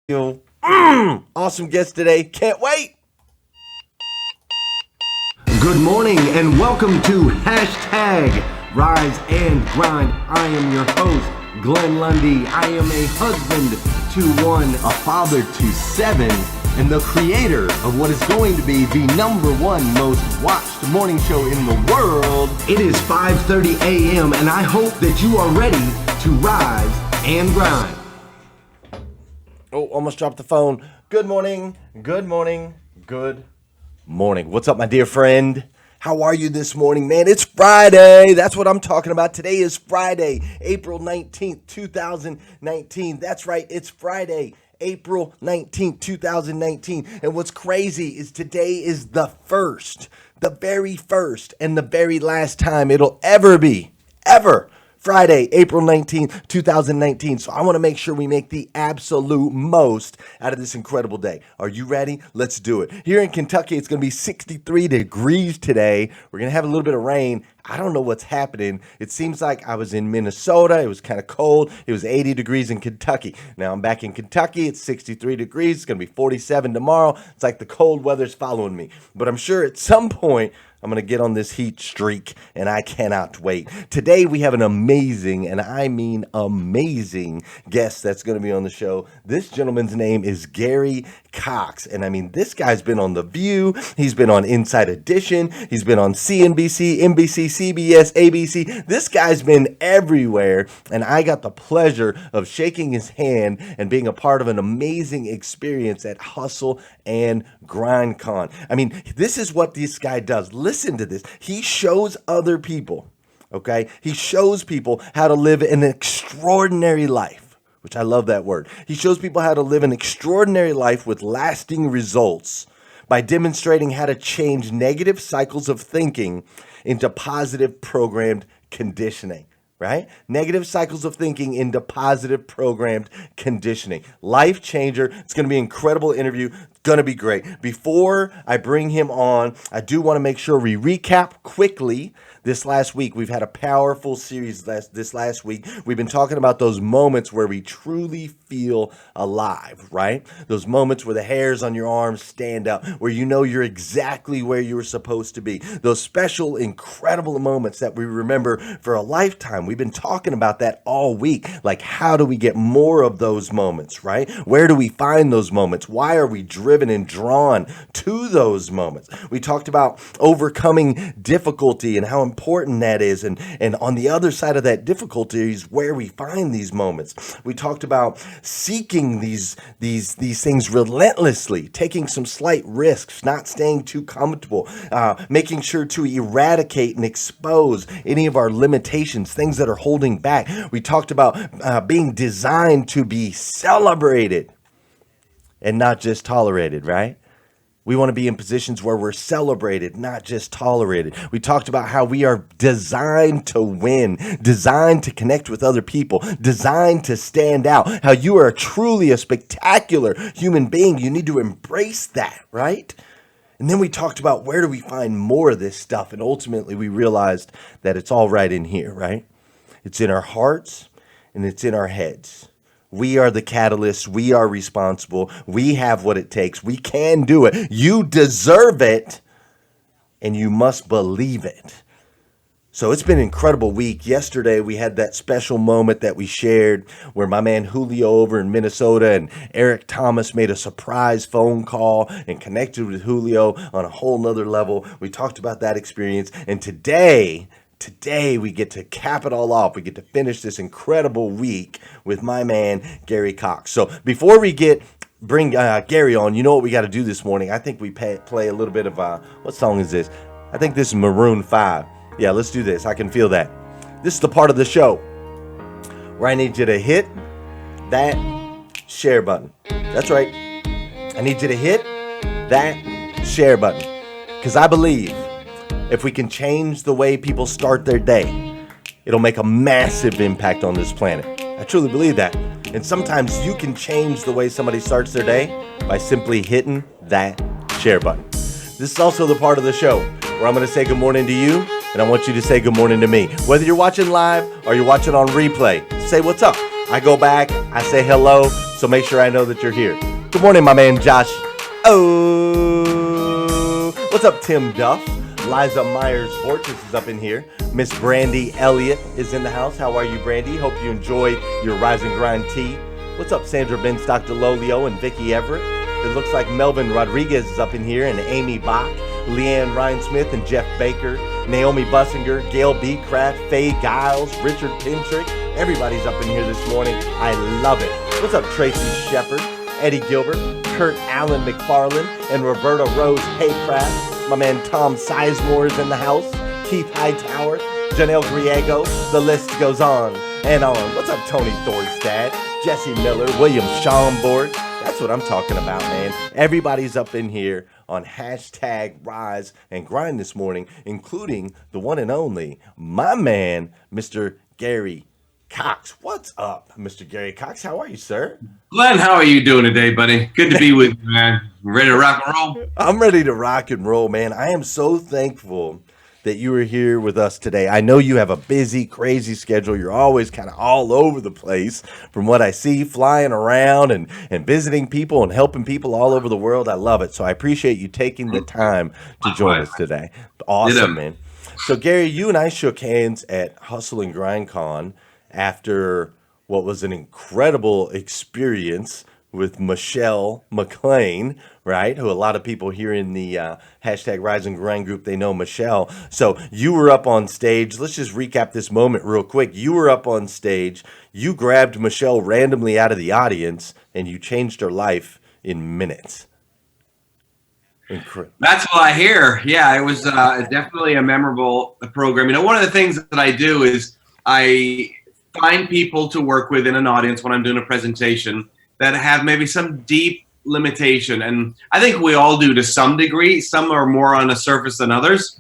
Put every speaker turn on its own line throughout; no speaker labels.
Awesome guest today. Can't wait.
Good morning and welcome to Hashtag Rise and Grind. I am your host, Glenn Lundy. I am a husband to one, a father to seven, and the creator of what is going to be the #1 most watched morning show in the world. It is 5:30 a.m. and I hope that you are ready to rise and grind.
Oh, almost dropped the phone. Good morning. Good morning. Good morning. What's up, my dear friend? How are you this morning, man? It's Friday. That's what I'm talking about. Today is Friday, April 19th, 2019. That's right. It's Friday, April 19th, 2019. And what's crazy is today is the very first, and the very last time it'll ever be, Friday, April 19th, 2019. So I want to make sure we make the absolute most out of this incredible day. Are you ready? Let's do it. Here in Kentucky, it's going to be 63 degrees today. We're going to have a little bit of rain. I don't know what's happening. It seems like I was in Minnesota. It was kind of cold. It was 80 degrees in Kentucky. Now I'm back in Kentucky. It's 63 degrees. It's going to be 47 tomorrow. It's like the cold weather's following me. But I'm sure at some point, I'm going to get on this heat streak, and I cannot wait. Today, we have an amazing, and I mean amazing, guest that's going to be on the show. This gentleman's name is Gary Cox, and I mean, this guy's been on The View. He's been on Inside Edition. He's been on CNBC, NBC, CBS, ABC. This guy's been everywhere, and I got the pleasure of shaking his hand and being a part of an amazing experience at Hustle and Grind Con. I mean, this is what this guy does. Listen to this. He shows other people, okay? He shows people how to live an extraordinary life, which I love that word. He shows people how to live an extraordinary life with lasting results by demonstrating how to change negative cycles of thinking into positive programmed conditioning. Right? Negative cycles of thinking into positive programmed conditioning. Life changer. It's going to be an incredible interview. It's going to be great. Before I bring him on, I do want to make sure we recap quickly this last week. We've had a powerful series this last week. We've been talking about those moments where we truly feel alive, right? Those moments where the hairs on your arms stand up, where you know you're exactly where you were supposed to be. Those special, incredible moments that we remember for a lifetime. We've been talking about that all week. Like, how do we get more of those moments, right? Where do we find those moments? Why are we driven and drawn to those moments? We talked about overcoming difficulty and how important that is, and on the other side of that difficulty is where we find these moments. We talked about seeking these things relentlessly, taking some slight risks, not staying too comfortable, making sure to eradicate and expose any of our limitations, things that are holding back. We talked about being designed to be celebrated and not just tolerated, right? We want to be in positions where we're celebrated, not just tolerated. We talked about how we are designed to win, designed to connect with other people, designed to stand out, how you are truly a spectacular human being. You need to embrace that, right? And then we talked about where do we find more of this stuff? And ultimately, we realized that it's all right in here, right? It's in our hearts and it's in our heads. We are the catalysts. We are responsible. We have what it takes. We can do it. You deserve it, and you must believe it. So it's been an incredible week. Yesterday, we had that special moment that we shared where my man Julio over in Minnesota and Eric Thomas made a surprise phone call and connected with Julio on a whole nother level. We talked about that experience. And today we get to cap it all off. We get to finish this incredible week with my man, Gary Cox. So before we bring Gary on, you know what we got to do this morning? I think we play a little bit of, what song is this? I think this is Maroon 5. Yeah, let's do this. I can feel that. This is the part of the show where I need you to hit that share button. That's right. I need you to hit that share button. Because I believe if we can change the way people start their day, it'll make a massive impact on this planet. I truly believe that. And sometimes you can change the way somebody starts their day by simply hitting that share button. This is also the part of the show where I'm going to say good morning to you, and I want you to say good morning to me. Whether you're watching live or you're watching on replay, say what's up. I go back, I say hello. So make sure I know that you're here. Good morning, my man Josh. Oh, what's up, Tim Duff? Liza Myers-Borges is up in here. Miss Brandy Elliott is in the house. How are you, Brandy? Hope you enjoy your Rise and Grind tea. What's up, Sandra Benstock DeLolio and Vicky Everett? It looks like Melvin Rodriguez is up in here, and Amy Bach, Leanne Ryan-Smith and Jeff Baker, Naomi Bussinger, Gail B. Kraft, Faye Giles, Richard Pintrick. Everybody's up in here this morning. I love it. What's up, Tracy Shepard, Eddie Gilbert, Kurt Allen McFarland, and Roberta Rose Haycraft. My man Tom Sizemore is in the house. Keith Hightower, Janelle Griego. The list goes on and on. What's up, Tony Thorstad, Jesse Miller, William Schomburg? That's what I'm talking about, man. Everybody's up in here on hashtag Rise and Grind this morning, including the one and only, my man, Mr. Gary Cox. What's up, Mr. Gary Cox? How are you, sir?
Glenn, how are you doing today, buddy? Good to be with you, man. Ready to rock and roll?
I'm ready to rock and roll, man. I am so thankful that you are here with us today. I know you have a busy, crazy schedule. You're always kind of all over the place from what I see, flying around and visiting people and helping people all over the world. I love it. So I appreciate you taking the time to join us today. Awesome, man. So, Gary, you and I shook hands at Hustle and Grind Con after what was an incredible experience with Michelle McLean, right? Who a lot of people here in the hashtag Rise and Grind group, they know Michelle. So you were up on stage. Let's just recap this moment real quick. You were up on stage. You grabbed Michelle randomly out of the audience, and you changed her life in minutes. Incredible.
That's what I hear. Yeah, it was definitely a memorable program. You know, one of the things that I do is I find people to work with in an audience when I'm doing a presentation that have maybe some deep limitation. And I think we all do to some degree. Some are more on the surface than others.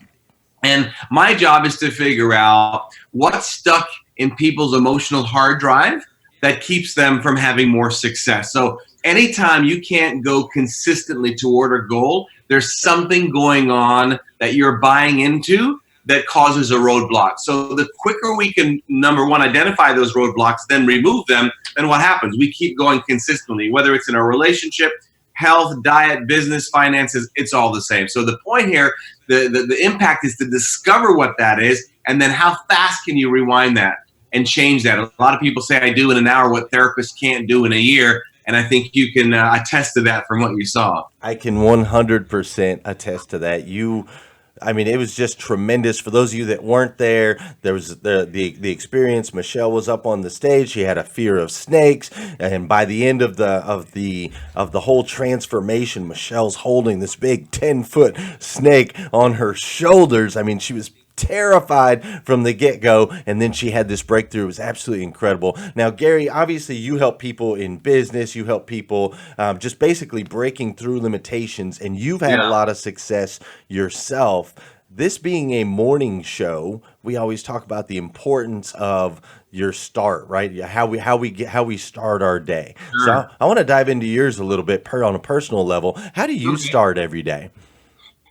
And my job is to figure out what's stuck in people's emotional hard drive that keeps them from having more success. So anytime you can't go consistently toward a goal, there's something going on that you're buying into that causes a roadblock. So the quicker we can, number one, identify those roadblocks, then remove them, then what happens? We keep going consistently, whether it's in a relationship, health, diet, business, finances, it's all the same. So the point here, the impact is to discover what that is, and then how fast can you rewind that and change that? A lot of people say I do in an hour what therapists can't do in a year. And I think you can attest to that from what you saw.
I can 100% attest to that. It was just tremendous. For those of you that weren't there, there was the experience. Michelle was up on the stage. She had a fear of snakes, and by the end of the whole transformation, Michelle's holding this big 10-foot snake on her shoulders. I mean, she was terrified from the get-go, and then she had this breakthrough. It was absolutely incredible. Now, Gary, obviously you help people in business, you help people just basically breaking through limitations, and you've had a lot of success yourself. This being a morning show, we always talk about the importance of your start, right? How we start our day. Sure. So I want to dive into yours a little bit on a personal level. How do you start every day?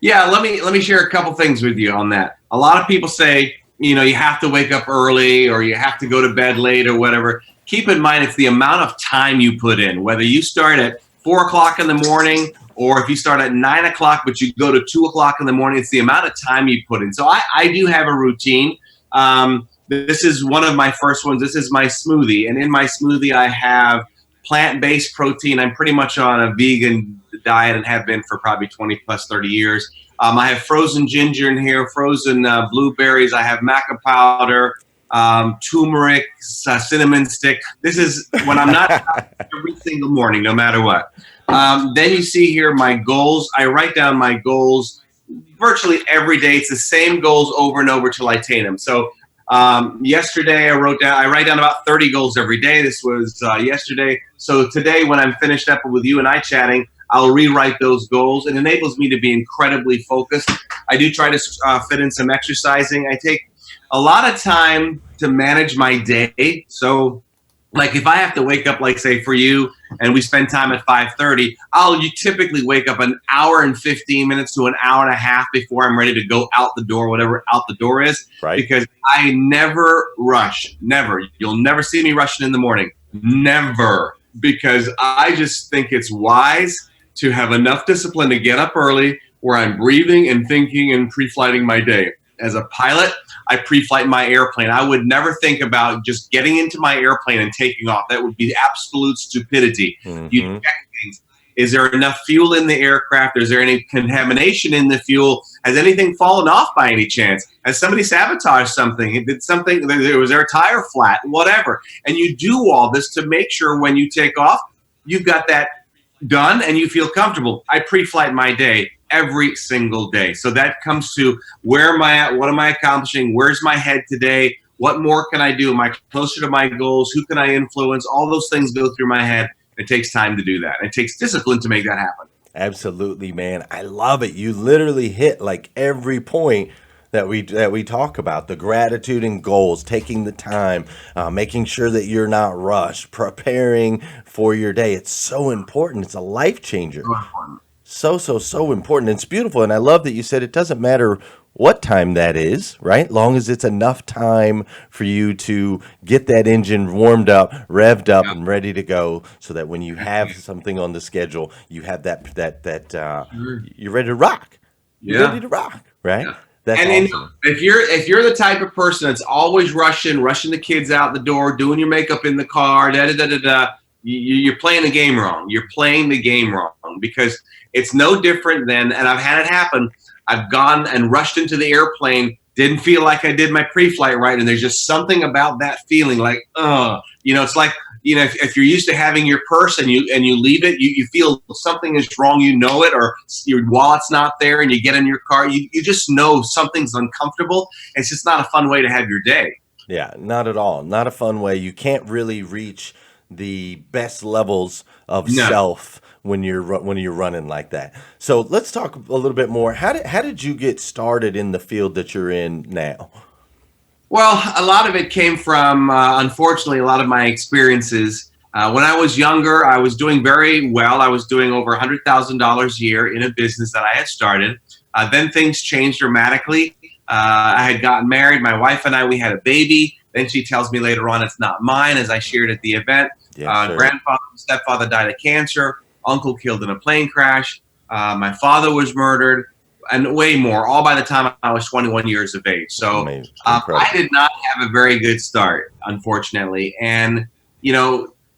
Yeah, let me share a couple things with you on that. A lot of people say, you have to wake up early or you have to go to bed late or whatever. Keep in mind, it's the amount of time you put in, whether you start at 4 o'clock in the morning or if you start at 9 o'clock, but you go to 2 o'clock in the morning, it's the amount of time you put in. So I do have a routine. This is one of my first ones. This is my smoothie. And in my smoothie, I have plant-based protein. I'm pretty much on a vegan diet and have been for probably 20 plus 30 years. I have frozen ginger in here, frozen blueberries. I have maca powder, turmeric, cinnamon stick. This is when I'm not every single morning, no matter what. Then you see here my goals. I write down my goals virtually every day. It's the same goals over and over till I attain them. So yesterday I write down about 30 goals every day. This was yesterday. So today when I'm finished up with you and I chatting, I'll rewrite those goals. It enables me to be incredibly focused. I do try to fit in some exercising. I take a lot of time to manage my day. So like if I have to wake up, like say for you, and we spend time at 5:30, you typically wake up an hour and 15 minutes to an hour and a half before I'm ready to go out the door, whatever out the door is. Right. Because I never rush. Never. You'll never see me rushing in the morning. Never. because I just think it's wise to have enough discipline to get up early where I'm breathing and thinking and pre-flighting my day. As a pilot, I pre-flight my airplane. I would never think about just getting into my airplane and taking off. That would be absolute stupidity. You check things. Is there enough fuel in the aircraft? Is there any contamination in the fuel? Has anything fallen off by any chance? Has somebody sabotaged something? Was there a tire flat? Whatever. And you do all this to make sure when you take off, you've got that done and you feel comfortable. I pre-flight my day every single day. So that comes to where am I at? What am I accomplishing? Where's my head today? What more can I do? Am I closer to my goals? Who can I influence? All those things go through my head. It takes time to do that. It takes discipline to make that happen.
Absolutely, man. I love it. You literally hit like every point that we talk about: the gratitude and goals, taking the time, making sure that you're not rushed, preparing for your day. It's so important. It's a life changer. So important. It's beautiful. And I love that you said it doesn't matter what time that is, right? Long as it's enough time for you to get that engine warmed up, revved up, and ready to go, so that when you have something on the schedule, you have you're ready to rock. You're ready to rock, right?
Yeah.
That's
and
awesome.
if you're the type of person that's always rushing the kids out the door, doing your makeup in the car, you're playing the game wrong. You're playing the game wrong, because it's no different than, and I've had it happen. I've gone and rushed into the airplane, didn't feel like I did my pre-flight right, and there's just something about that feeling like, it's like, if you're used to having your purse and you leave it, you feel something is wrong, it, or your wallet's not there, and you get in your car, you just know something's uncomfortable. It's just not a fun way to have your day.
Yeah, not at all. Not a fun way. You can't really reach the best levels of self when you're running like that. So let's talk a little bit more. How did you get started in the field that you're in now?
Well, a lot of it came from, unfortunately, a lot of my experiences. When I was younger, I was doing very well. I was doing over $100,000 a year in a business that I had started. Then things changed dramatically. I had gotten married. My wife and we had a baby. Then she tells me later on it's not mine, as I shared at the event. Grandfather and stepfather died of cancer. Uncle killed in a plane crash. My father was murdered, and way more, all by the time I was 21 years of age. So I did not have a very good start, unfortunately. And,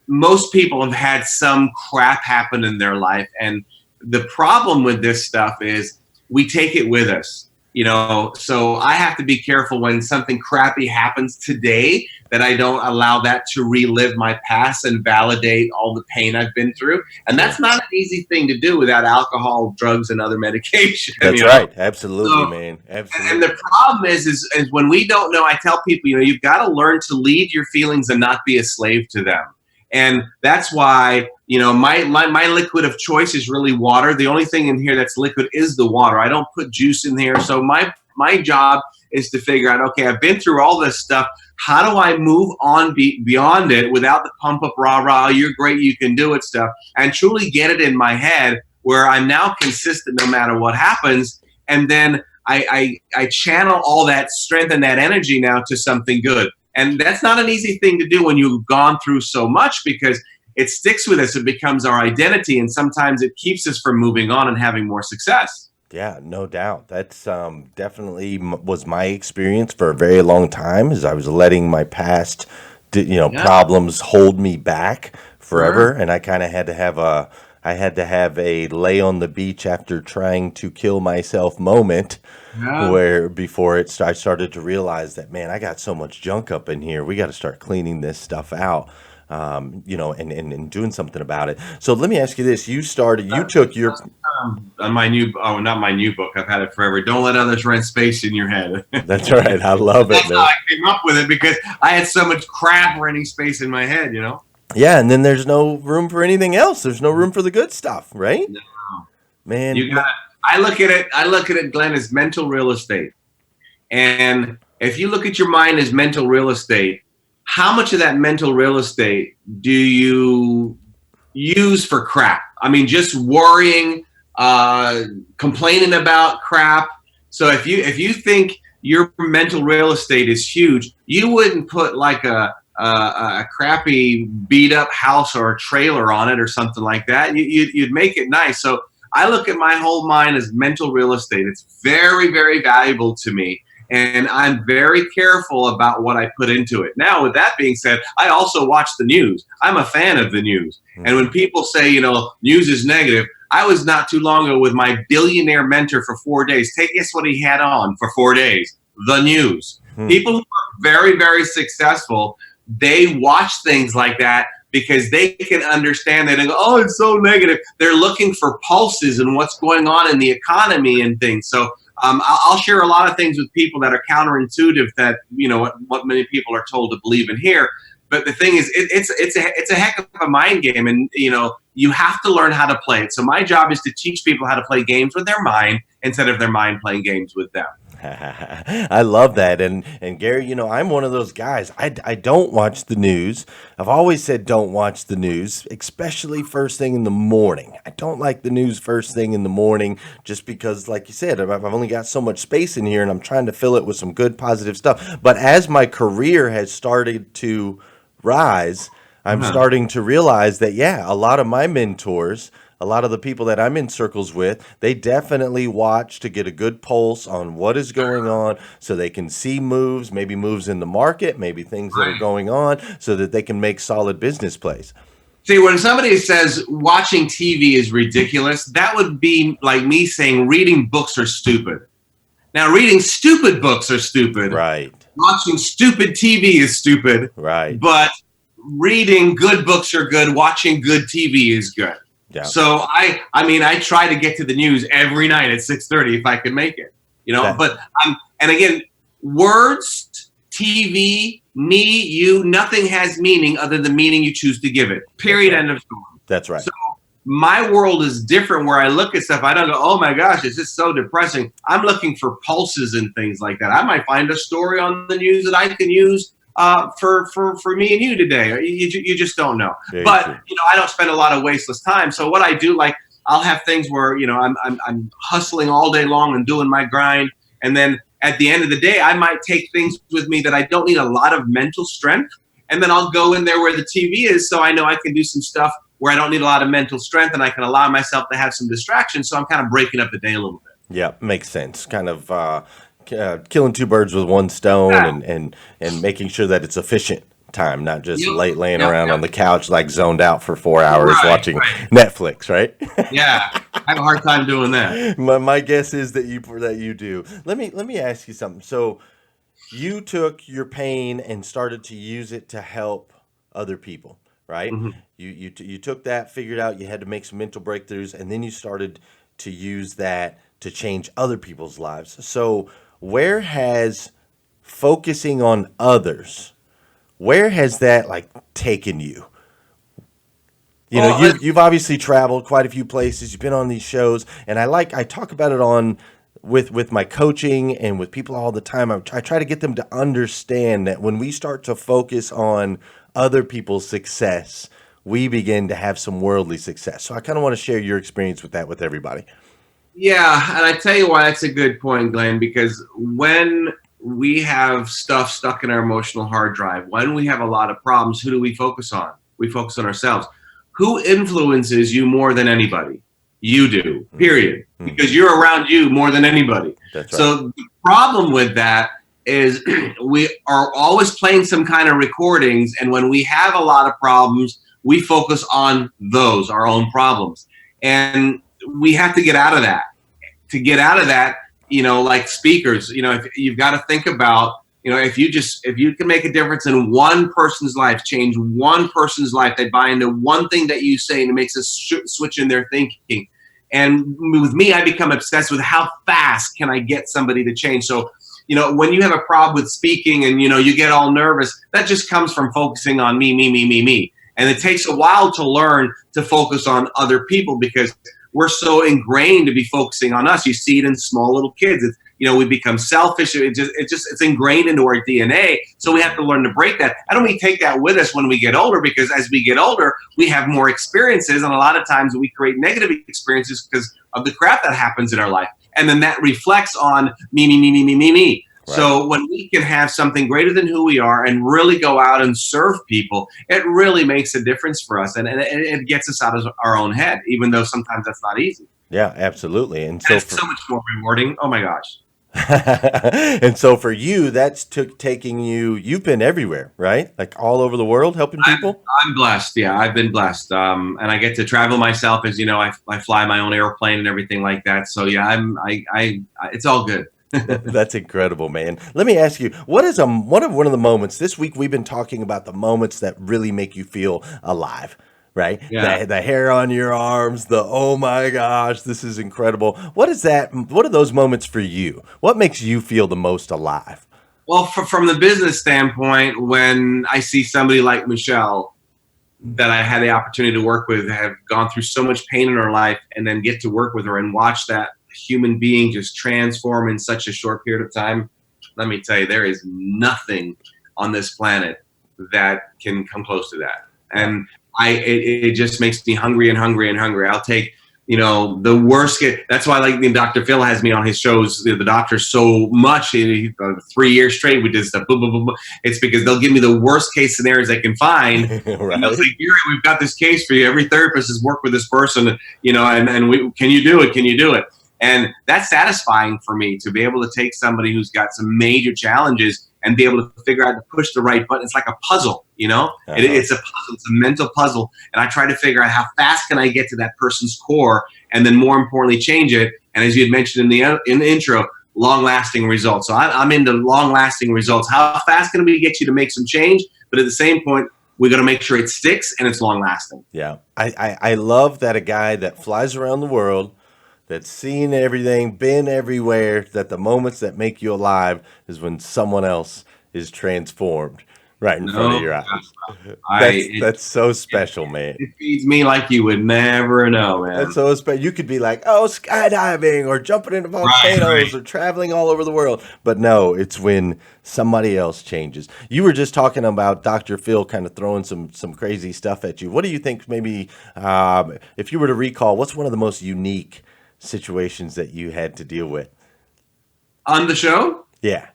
most people have had some crap happen in their life. And the problem with this stuff is we take it with us. So I have to be careful when something crappy happens today, that I don't allow that to relive my past and validate all the pain I've been through. And that's not an easy thing to do without alcohol, drugs, and other medication.
That's right. Absolutely, man. Absolutely.
And the problem is when we don't know, I tell people, you've got to learn to lead your feelings and not be a slave to them. And that's why, my liquid of choice is really water. The only thing in here that's liquid is the water. I don't put juice in here. So my job is to figure out, okay, I've been through all this stuff. How do I move on beyond it without the pump up, rah, rah, you're great, you can do it stuff, and truly get it in my head where I'm now consistent no matter what happens. And then I channel all that strength and that energy now to something good. And that's not an easy thing to do when you've gone through so much, because it sticks with us. It becomes our identity. And sometimes it keeps us from moving on and having more success.
Yeah, no doubt. That's definitely was my experience for a very long time, as I was letting my past, problems hold me back forever. And I kind of had to have a lay on the beach after trying to kill myself moment, where before I started to realize that, man, I got so much junk up in here. We got to start cleaning this stuff out, and doing something about it. So let me ask you this. You took your...
on my not my new book. I've had it forever. Don't let others rent space in your head.
That's right. I love it.
That's how I came up with it, because I had so much crap renting space in my head,
Yeah, and then there's no room for anything else. There's no room for the good stuff, right?
No.
Man,
I look at it, Glenn, as mental real estate. And if you look at your mind as mental real estate, how much of that mental real estate do you use for crap? I mean, just worrying, complaining about crap. So if you think your mental real estate is huge, you wouldn't put like a a crappy beat up house or a trailer on it or something like that. You'd make it nice. So I look at my whole mind as mental real estate. It's very, very valuable to me. And I'm very careful about what I put into it. Now, with that being said, I also watch the news. I'm a fan of the news. And when people say, news is negative, I was not too long ago with my billionaire mentor for 4 days. Guess what he had on for 4 days? The news. People who are very, very successful, they watch things like that because they can understand that and go, oh, it's so negative. They're looking for pulses and what's going on in the economy and things. So I'll share a lot of things with people that are counterintuitive that, what many people are told to believe in here. But the thing is, it's a heck of a mind game, and you have to learn how to play it. So my job is to teach people how to play games with their mind instead of their mind playing games with them.
I love that. And Gary, I'm one of those guys. I don't watch the news. I've always said don't watch the news, especially first thing in the morning. I don't like the news first thing in the morning just because, like you said, I've only got so much space in here and I'm trying to fill it with some good positive stuff. But as my career has started to rise, I'm starting to realize that, a lot of my mentors, a lot of the people that I'm in circles with, they definitely watch to get a good pulse on what is going on so they can see moves, maybe moves in the market, maybe things that are going on so that they can make solid business plays.
See, when somebody says watching TV is ridiculous, that would be like me saying reading books are stupid. Now, reading stupid books are stupid.
Right.
Watching stupid TV is stupid.
Right.
But reading good books are good. Watching good TV is good.
Yeah.
So I try to get to the news every night at 6:30 if I can make it, but and again, words, TV, me, you, nothing has meaning other than the meaning you choose to give it. Period. End of story.
That's right.
So my world is different where I look at stuff. I don't go, oh my gosh, it's just so depressing. I'm looking for pulses and things like that. I might find a story on the news that I can use for me and you today. You just don't know.
Very
but
true.
I don't spend a lot of wasteless time. So what I do, like I'll have things where I'm hustling all day long and doing my grind, and then at the end of the day, I might take things with me that I don't need a lot of mental strength, and then I'll go in there where the TV is, so I know I can do some stuff where I don't need a lot of mental strength, and I can allow myself to have some distractions. So I'm kind of breaking up the day a little bit.
Yeah, makes sense. Kind of killing two birds with one stone, and making sure that it's efficient time, not just laying around on the couch like zoned out for 4 hours watching Netflix, right?
Yeah, I have a hard time doing that.
My guess is that you do. Let me ask you something. So you took your pain and started to use it to help other people, right? Mm-hmm. You took that, figured out you had to make some mental breakthroughs, and then you started to use that to change other people's lives. So where has focusing on others, where has that taken you? You've obviously traveled quite a few places. You've been on these shows, and I talk about it on with my coaching and with people all the time. I try to get them to understand that when we start to focus on other people's success, we begin to have some worldly success. So I kind of want to share your experience with that with everybody.
Yeah, and I tell you why that's a good point, Glenn, because when we have stuff stuck in our emotional hard drive, when we have a lot of problems, who do we focus on? We focus on ourselves. Who influences you more than anybody? You do, period. Mm-hmm. Because you're around you more than anybody. That's right. So the problem with that is we are always playing some kind of recordings, and when we have a lot of problems, we focus on those, our own problems. And we have to get out of that. To get out of that, like speakers, if you've got to think about, if you can make a difference in one person's life, change one person's life, they buy into one thing that you say and it makes a switch in their thinking. And with me, I become obsessed with how fast can I get somebody to change. So, when you have a problem with speaking and, you get all nervous, that just comes from focusing on me. And it takes a while to learn to focus on other people because we're so ingrained to be focusing on us. You see it in small little kids. It's, we become selfish. It's ingrained into our DNA. So we have to learn to break that. And we take that with us when we get older, because as we get older, we have more experiences. And a lot of times we create negative experiences because of the crap that happens in our life. And then that reflects on me. So when we can have something greater than who we are and really go out and serve people, it really makes a difference for us. And it gets us out of our own head, even though sometimes that's not easy.
Yeah, absolutely. And
It's so much more rewarding. Oh my gosh.
and so for you, that's taking you. You've been everywhere, right? Like all over the world, helping people.
I'm blessed. Yeah, I've been blessed. And I get to travel myself, as you know. I fly my own airplane and everything like that. So yeah, it's all good.
That's incredible, man. Let me ask you, what is one of the moments this week? We've been talking about the moments that really make you feel alive. Right?
Yeah.
The hair on your arms, oh my gosh, this is incredible. What is that? What are those moments for you? What makes you feel the most alive?
Well, from the business standpoint, when I see somebody like Michelle that I had the opportunity to work with, have gone through so much pain in her life, and then get to work with her and watch that human being just transform in such a short period of time, let me tell you, there is nothing on this planet that can come close to that. And it just makes me hungry and hungry and hungry. I'll take, the worst case. That's why, like, Dr. Phil has me on his shows, the doctor, so much. 3 years straight we did stuff. Blah, blah, blah, blah. It's because they'll give me the worst case scenarios they can find.
Right.
And they'll say, Gary, we've got this case for you. Every therapist has worked with this person, and can you do it? Can you do it? And that's satisfying for me to be able to take somebody who's got some major challenges and be able to figure out to push the right button. It's like a puzzle,
Uh-huh.
It's a puzzle. It's a mental puzzle. And I try to figure out how fast can I get to that person's core, and then more importantly, change it. And as you had mentioned in the intro, long-lasting results. So I'm into long-lasting results. How fast can we get you to make some change? But at the same point, we got to make sure it sticks and it's long-lasting.
Yeah. I love that a guy that flies around the world, that's seen everything, been everywhere, that the moments that make you alive is when someone else is transformed right in front of your eyes. That's so special, man.
It feeds me like you would never know, man.
That's so special. You could be like, oh, skydiving or jumping into volcanoes or traveling all over the world. But no, it's when somebody else changes. You were just talking about Dr. Phil kind of throwing some crazy stuff at you. What do you think maybe, if you were to recall, what's one of the most unique situations that you had to deal with
on the show?
Yeah.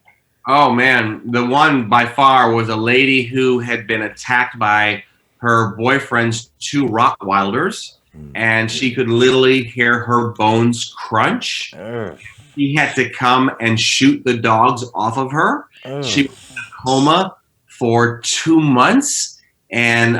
Oh man, the one by far was a lady who had been attacked by her boyfriend's 2 Rottweilers, and she could literally hear her bones crunch. He had to come and shoot the dogs off of her. She was in a coma for 2 months, and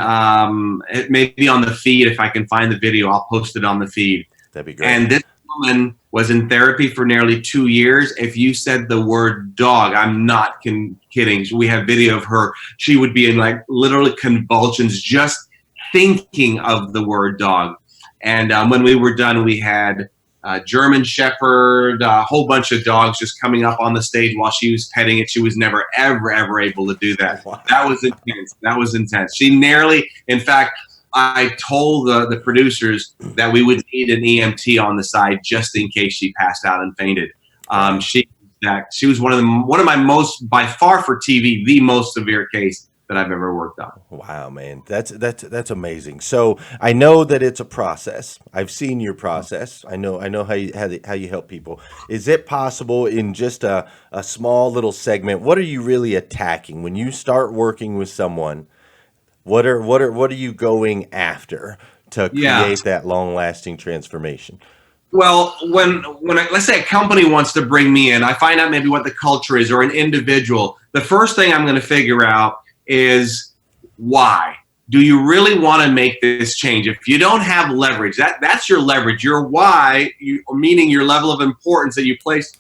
it may be on the feed. If I can find the video, I'll post it on the feed.
That'd be great.
And this woman was in therapy for nearly 2 years. If you said the word dog, I'm not kidding. We have video of her. She would be in like literally convulsions just thinking of the word dog. And when we were done, we had German Shepherd, a whole bunch of dogs just coming up on the stage while she was petting it. She was never, ever, ever able to do that.
Wow.
That was intense. That was intense. She nearly, in fact, I told the producers that we would need an EMT on the side just in case she passed out and fainted. She was one of my most, by far for TV, the most severe case that I've ever worked on.
Wow, man, that's amazing. So I know that it's a process. I've seen your process. I know how you help people. Is it possible in just a small little segment? What are you really attacking when you start working with someone? What are you going after to create that long-lasting transformation?
Well, when let's say a company wants to bring me in, I find out maybe what the culture is, or an individual. The first thing I'm going to figure out is why. Do you really want to make this change? If you don't have leverage, that's your leverage. Your why, meaning your level of importance that you place,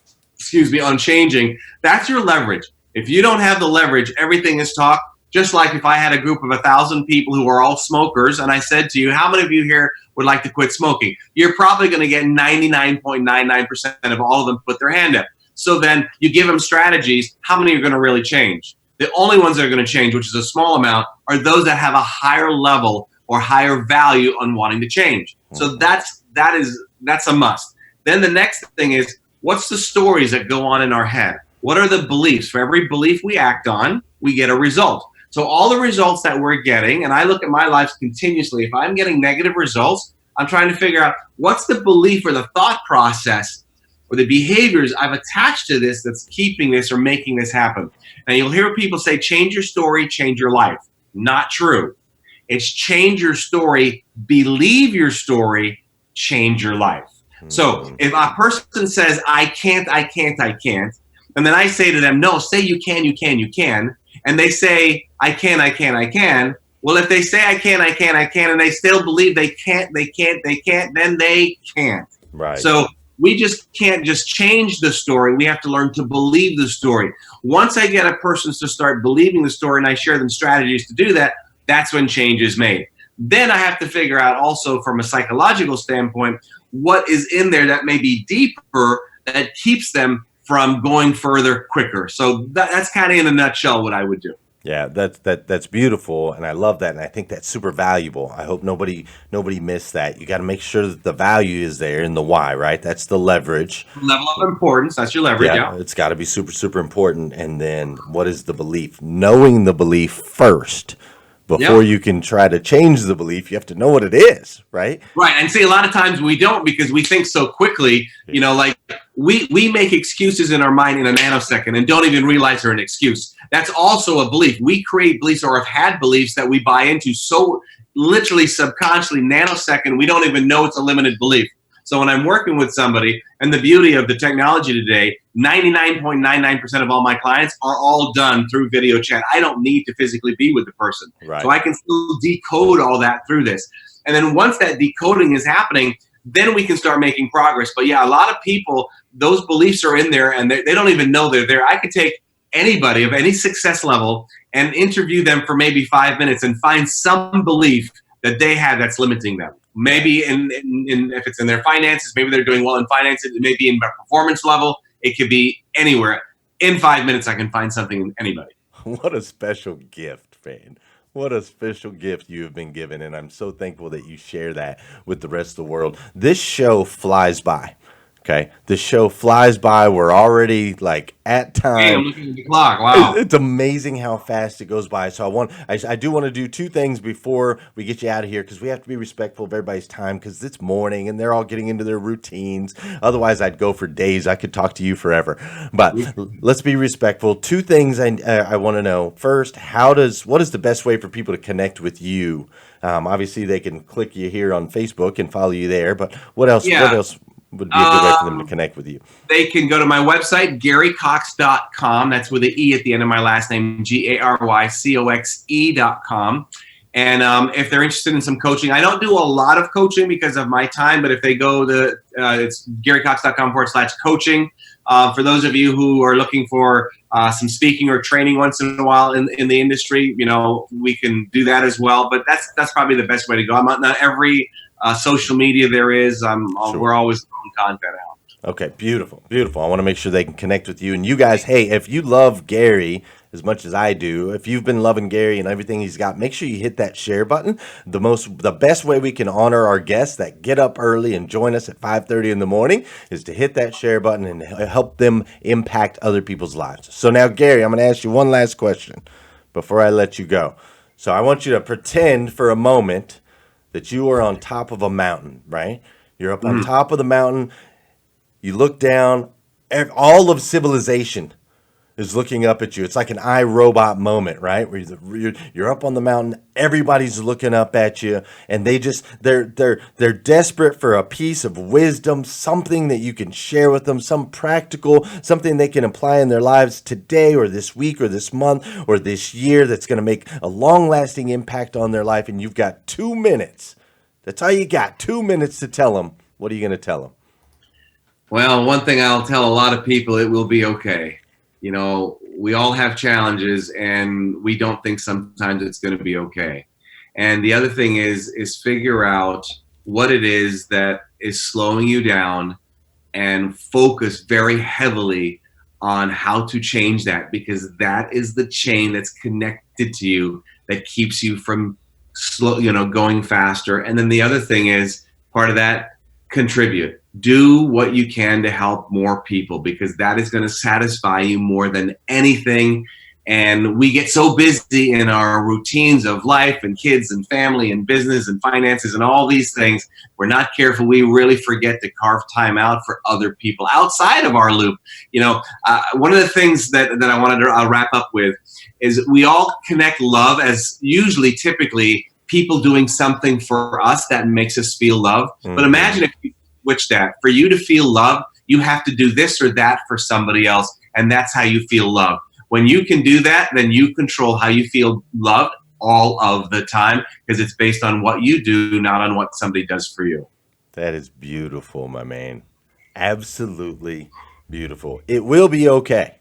on changing, that's your leverage. If you don't have the leverage, everything is talk. Just like if I had a group of 1,000 people who are all smokers, and I said to you, how many of you here would like to quit smoking? You're probably going to get 99.99% of all of them put their hand up. So then you give them strategies. How many are going to really change? The only ones that are going to change, which is a small amount, are those that have a higher level or higher value on wanting to change. So that's a must. Then the next thing is, what's the stories that go on in our head? What are the beliefs? For every belief we act on, we get a result. So all the results that we're getting, and I look at my life continuously, if I'm getting negative results, I'm trying to figure out what's the belief or the thought process or the behaviors I've attached to this that's keeping this or making this happen. And you'll hear people say, change your story, change your life. Not true. It's change your story, believe your story, change your life. So if a person says, I can't, and then I say to them, no, say you can, and they say, I can. Well, if they say I can, and they still believe they can't, then they can't.
Right.
So we just can't just change the story. We have to learn to believe the story. Once I get a person to start believing the story and I share them strategies to do that, that's when change is made. Then I have to figure out also from a psychological standpoint, what is in there that may be deeper that keeps them from going further quicker. So that's kind of in a nutshell what I would do.
Yeah, that's beautiful, and I love that, and I think that's super valuable. I hope nobody missed that. You got to make sure that the value is there in the why, right? That's the leverage.
Level of importance, that's your leverage, yeah.
It's got to be super, super important, and then what is the belief? Knowing the belief first. Before you can try to change the belief, you have to know what it is, right?
Right, and see, a lot of times we don't because we think so quickly, like we make excuses in our mind in a nanosecond and don't even realize they're an excuse. That's also a belief. We create beliefs or have had beliefs that we buy into so literally subconsciously nanosecond, we don't even know it's a limited belief. So when I'm working with somebody, and the beauty of the technology today, 99.99% of all my clients are all done through video chat. I don't need to physically be with the person.
Right.
So I can still decode all that through this. And then once that decoding is happening, then we can start making progress. But yeah, a lot of people, those beliefs are in there and they don't even know they're there. I could take anybody of any success level and interview them for maybe 5 minutes and find some belief that they had that's limiting them. Maybe in if it's in their finances, maybe they're doing well in finances, it may be in their performance level, it could be anywhere. In 5 minutes, I can find something in anybody.
What a special gift, man. What a special gift you have been given, and I'm so thankful that you share that with the rest of the world. This show flies by. Okay, the show flies by. We're already like at time.
Hey, I'm looking at the clock. Wow,
it's amazing how fast it goes by. So I do want to do two things before we get you out of here because we have to be respectful of everybody's time because it's morning and they're all getting into their routines. Otherwise, I'd go for days. I could talk to you forever. But let's be respectful. Two things I want to know. First, what is the best way for people to connect with you? Obviously, they can click you here on Facebook and follow you there. But what else?
Yeah.
What else would be a good way for them to connect with you?
They can go to my website, GaryCox.com. That's with an E at the end of my last name, GaryCoxe.com. And if they're interested in some coaching, I don't do a lot of coaching because of my time, but if they go to, it's GaryCox.com/coaching. For those of you who are looking for some speaking or training once in a while in the industry, we can do that as well. But that's probably the best way to go. I'm on every social media there is.
Sure.
We're always throwing content out.
Okay, beautiful. I want to make sure they can connect with you. And you guys, hey, if you love Gary as much as I do, if you've been loving Gary and everything he's got, make sure you hit that share button. The best way we can honor our guests that get up early and join us at 5:30 in the morning is to hit that share button and help them impact other people's lives. So now, Gary, I'm going to ask you one last question before I let you go. So I want you to pretend for a moment that you are on top of a mountain, right? You're up on top of the mountain. You look down, all of civilization is looking up at you. It's like an iRobot moment, right? Where you're up on the mountain, everybody's looking up at you, and they're desperate for a piece of wisdom, something that you can share with them, something they can apply in their lives today or this week or this month or this year that's going to make a long-lasting impact on their life, and you've got 2 minutes. That's all you got, 2 minutes to tell them. What are you going to tell them?
Well, one thing I'll tell a lot of people, it will be okay. We all have challenges and we don't think sometimes it's going to be okay. And the other thing is figure out what it is that is slowing you down and focus very heavily on how to change that, because that is the chain that's connected to you that keeps you from going faster. And then the other thing is part of that, contribute. Do what you can to help more people, because that is going to satisfy you more than anything. And we get so busy in our routines of life and kids and family and business and finances and all these things. We're not careful. We really forget to carve time out for other people outside of our loop. One of the things that I wanted to wrap up with is we all connect love as usually, typically, people doing something for us that makes us feel love. Mm-hmm. But imagine if you switch that. For you to feel love, you have to do this or that for somebody else, and that's how you feel love. When you can do that, then you control how you feel loved all of the time, because it's based on what you do, not on what somebody does for you.
That is beautiful, my man. Absolutely beautiful. It will be okay.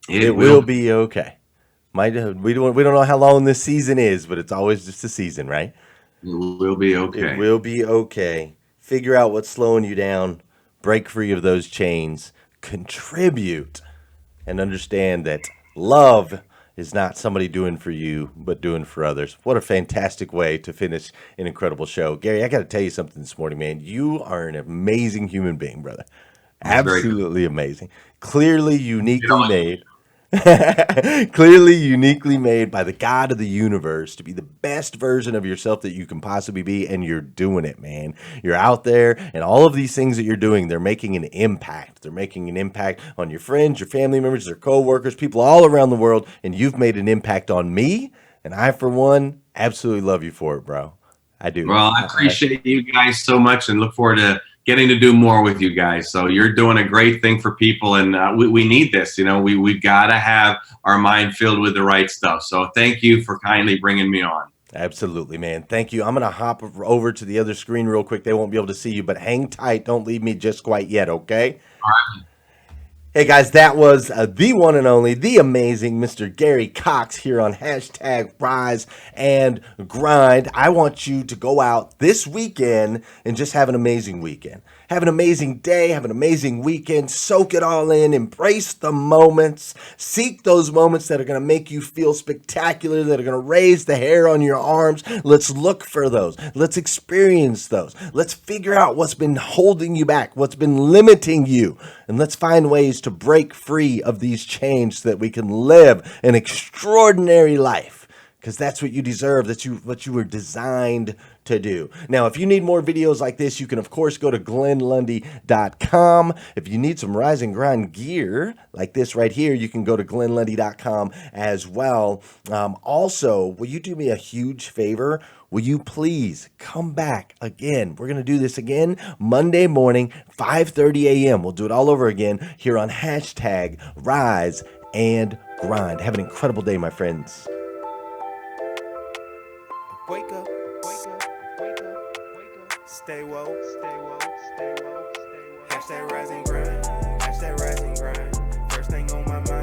It will be okay. We don't know how long this season is, but it's always just a season, right?
It will be okay.
It will be okay. Figure out what's slowing you down. Break free of those chains. Contribute. And understand that love is not somebody doing for you, but doing for others. What a fantastic way to finish an incredible show. Gary, I got to tell you something this morning, man. You are an amazing human being, brother. Absolutely amazing. Clearly uniquely made. Clearly uniquely made by the God of the universe to be the best version of yourself that you can possibly be, and you're doing it, man. You're out there, and all of these things that you're doing, they're making an impact. They're making an impact on your friends, your family members, their co-workers, people all around the world, and you've made an impact on me, and I, for one, absolutely love you for it, bro. I do.
Well, I appreciate you guys so much and look forward to getting to do more with you guys. So you're doing a great thing for people, and we need this. We've got to have our mind filled with the right stuff. So thank you for kindly bringing me on.
Absolutely, man. Thank you. I'm going to hop over to the other screen real quick. They won't be able to see you, but hang tight. Don't leave me just quite yet, okay?
All right.
Hey guys, that was the one and only, the amazing Mr. Gary Cox here on hashtag Rise and Grind. I want you to go out this weekend and just have an amazing weekend. Have an amazing day, have an amazing weekend, soak it all in, embrace the moments, seek those moments that are going to make you feel spectacular, that are going to raise the hair on your arms. Let's look for those. Let's experience those. Let's figure out what's been holding you back, what's been limiting you, and let's find ways to break free of these chains so that we can live an extraordinary life, because that's what you deserve. That's what you were designed to do. Now, if you need more videos like this, you can, of course, go to GlennLundy.com. If you need some Rise and Grind gear like this right here, you can go to GlennLundy.com as well. Also, will you do me a huge favor? Will you please come back again? We're going to do this again Monday morning, 5:30 a.m. We'll do it all over again here on hashtag Rise and Grind. Have an incredible day, my friends.
Wake up, wake up, wake up, wake up. Stay woke, stay woke, stay woke, stay woke. Hashtag Rise and Grind, hashtag Rise and Grind. First thing on my mind.